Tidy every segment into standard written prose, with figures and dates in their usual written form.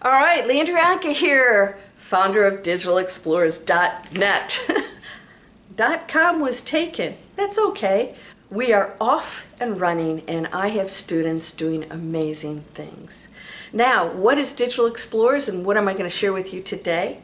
All right, Leandra Anka here, founder of DigitalExplorers.net. .com was taken. That's okay. We are off and running, and I have students doing amazing things. Now, what is Digital Explorers and what am I going to share with you today?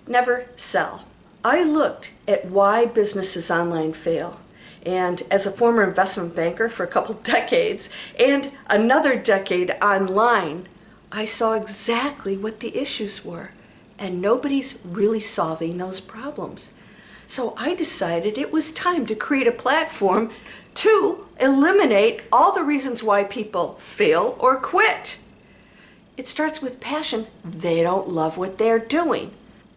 Never sell. I looked at why businesses online fail. And as a former investment banker for a couple decades and another decade online, I saw exactly what the issues were, and nobody's really solving those problems. So I decided it was time to create a platform to eliminate all the reasons why people fail or quit. It starts with passion. They don't love what they're doing.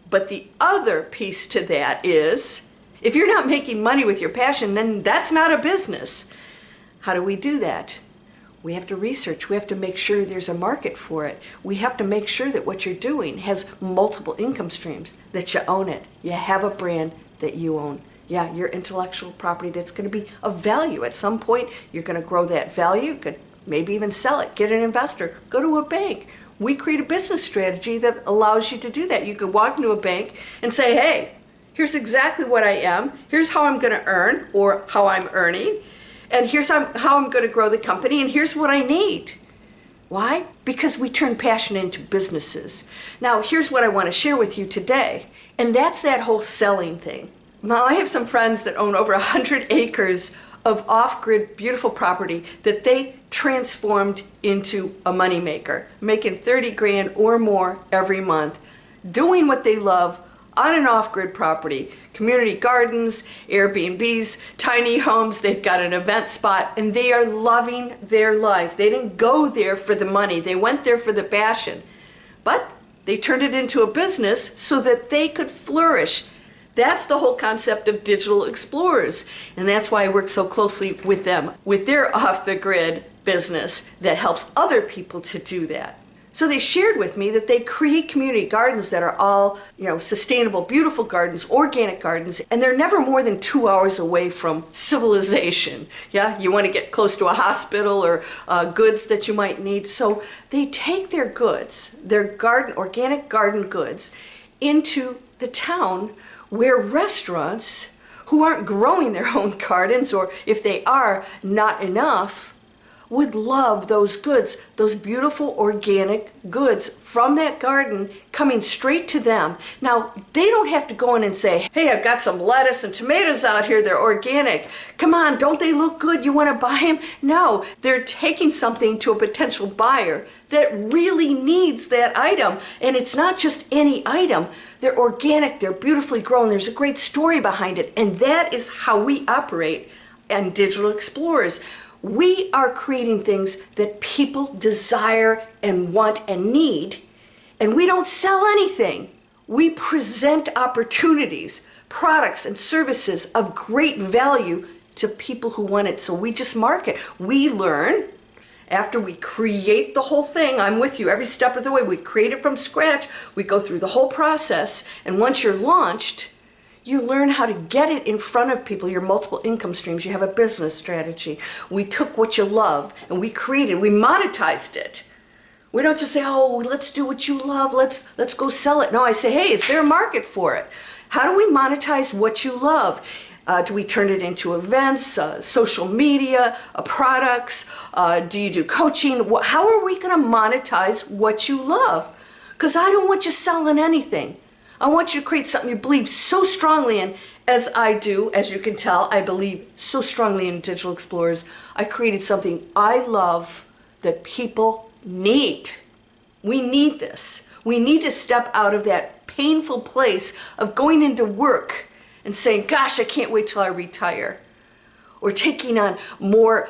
But the other piece to that is, if you're not making money with your passion, then that's not a business. How do we do that? We have to research. We have to make sure there's a market for it. We have to make sure that what you're doing has multiple income streams, that you own it. You have a brand that you own. Yeah, your intellectual property that's going to be of value. At some point, you're going to grow that value. You could maybe even sell it, get an investor, go to a bank. We create a business strategy that allows you to do that. You could walk into a bank and say, hey, here's exactly what I am. Here's how I'm going to earn or how I'm earning. And here's how I'm going to grow the company, and here's what I need. Why? Because we turn passion into businesses. Now, here's what I want to share with you today, and that's that whole selling thing. Now, I have some friends that own over 100 acres of off-grid, beautiful property that they transformed into a moneymaker, making 30 grand or more every month, doing what they love on an off-grid property, community gardens, Airbnbs, tiny homes. They've got an event spot, and they are loving their life. They didn't go there for the money. They went there for the passion. But they turned it into a business so that they could flourish. That's the whole concept of Digital Explorers, and that's why I work so closely with them, with their off-the-grid business that helps other people to do that. So they shared with me that they create community gardens that are all, sustainable, beautiful gardens, organic gardens, and they're never more than 2 hours away from civilization. Yeah, you want to get close to a hospital or goods that you might need. So they take their goods, their organic garden goods, into the town where restaurants who aren't growing their own gardens, or if they are, not enough, would love those goods, those beautiful organic goods from that garden coming straight to them. Now, they don't have to go in and say, hey, I've got some lettuce and tomatoes out here, they're organic. Come on, don't they look good? You want to buy them? No, they're taking something to a potential buyer that really needs that item. And it's not just any item. They're organic, they're beautifully grown, there's a great story behind it. And that is how we operate in Digital Explorers. We are creating things that people desire and want and need, and we don't sell anything. We present opportunities, products, and services of great value to people who want it. So we just market. We learn after we create the whole thing. I'm with you every step of the way. We create it from scratch. We go through the whole process, and once you're launched, you learn how to get it in front of people, your multiple income streams. You have a business strategy. We took what you love and we monetized it. We don't just say, oh, let's do what you love, let's go sell it. No, I say, hey, is there a market for it? How do we monetize what you love? Do we turn it into events, social media, products? Do you do coaching? How are we going to monetize what you love? Because I don't want you selling anything. I want you to create something you believe so strongly in, as I do. As you can tell, I believe so strongly in Digital Explorers. I created something I love that people need. We need this. We need to step out of that painful place of going into work and saying, gosh, I can't wait till I retire. Or taking on more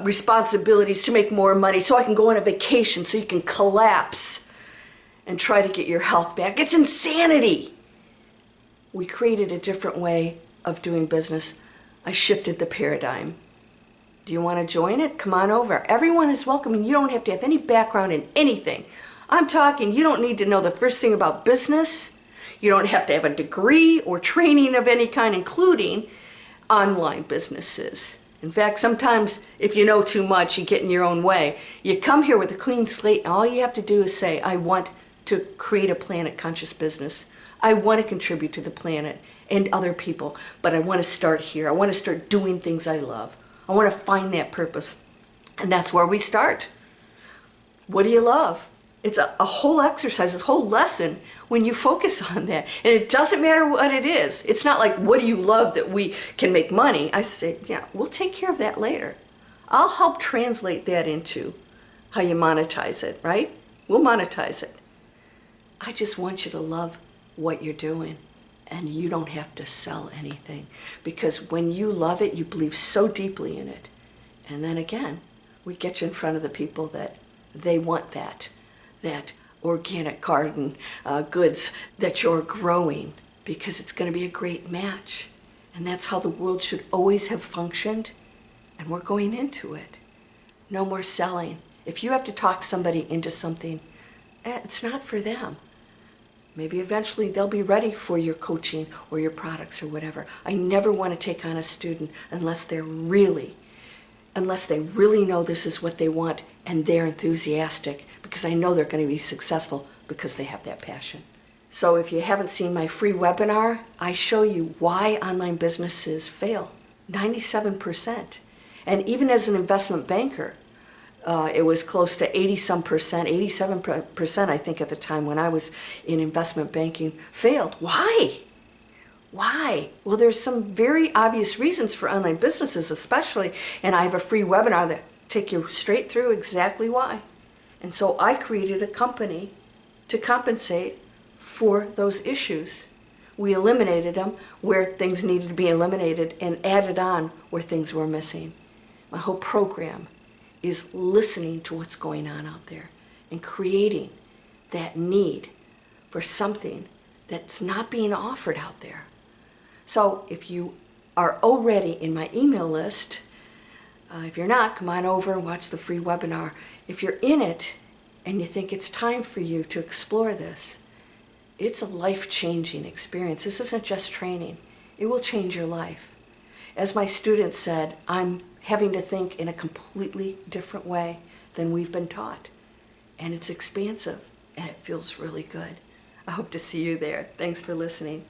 responsibilities to make more money so I can go on a vacation so you can collapse and try to get your health back. It's insanity. We created a different way of doing business. I shifted the paradigm. Do you want to join it? Come on over. Everyone is welcome, and you don't have to have any background in anything. I'm talking, you don't need to know the first thing about business. You don't have to have a degree or training of any kind, including online businesses. In fact, sometimes if you know too much, you get in your own way. You come here with a clean slate, and all you have to do is say, I want to create a planet conscious business. I want to contribute to the planet and other people, but I want to start here. I want to start doing things I love. I want to find that purpose. And that's where we start. What do you love? It's a whole exercise, a whole lesson when you focus on that. And it doesn't matter what it is. It's not like, what do you love that we can make money? I say, yeah, we'll take care of that later. I'll help translate that into how you monetize it, right? We'll monetize it. I just want you to love what you're doing, and you don't have to sell anything, because when you love it, you believe so deeply in it. And then again, we get you in front of the people that they want that organic garden goods that you're growing, because it's going to be a great match. And that's how the world should always have functioned, and we're going into it. No more selling. If you have to talk somebody into something, it's not for them. Maybe eventually they'll be ready for your coaching or your products or whatever. I never want to take on a student unless they really know this is what they want and they're enthusiastic, because I know they're going to be successful because they have that passion. So if you haven't seen my free webinar, I show you why online businesses fail. 97%. And even as an investment banker, it was close to 80-some percent, 87% I think at the time when I was in investment banking, failed. Why? Why? Well, there's some very obvious reasons for online businesses especially, and I have a free webinar that take you straight through exactly why. And so I created a company to compensate for those issues. We eliminated them where things needed to be eliminated and added on where things were missing. My whole program is listening to what's going on out there and creating that need for something that's not being offered out there. So if you are already in my email list, if you're not, come on over and watch the free webinar. If you're in it and you think it's time for you to explore this, it's a life-changing experience. This isn't just training. It will change your life. As my students said, I'm having to think in a completely different way than we've been taught. And it's expansive, and it feels really good. I hope to see you there. Thanks for listening.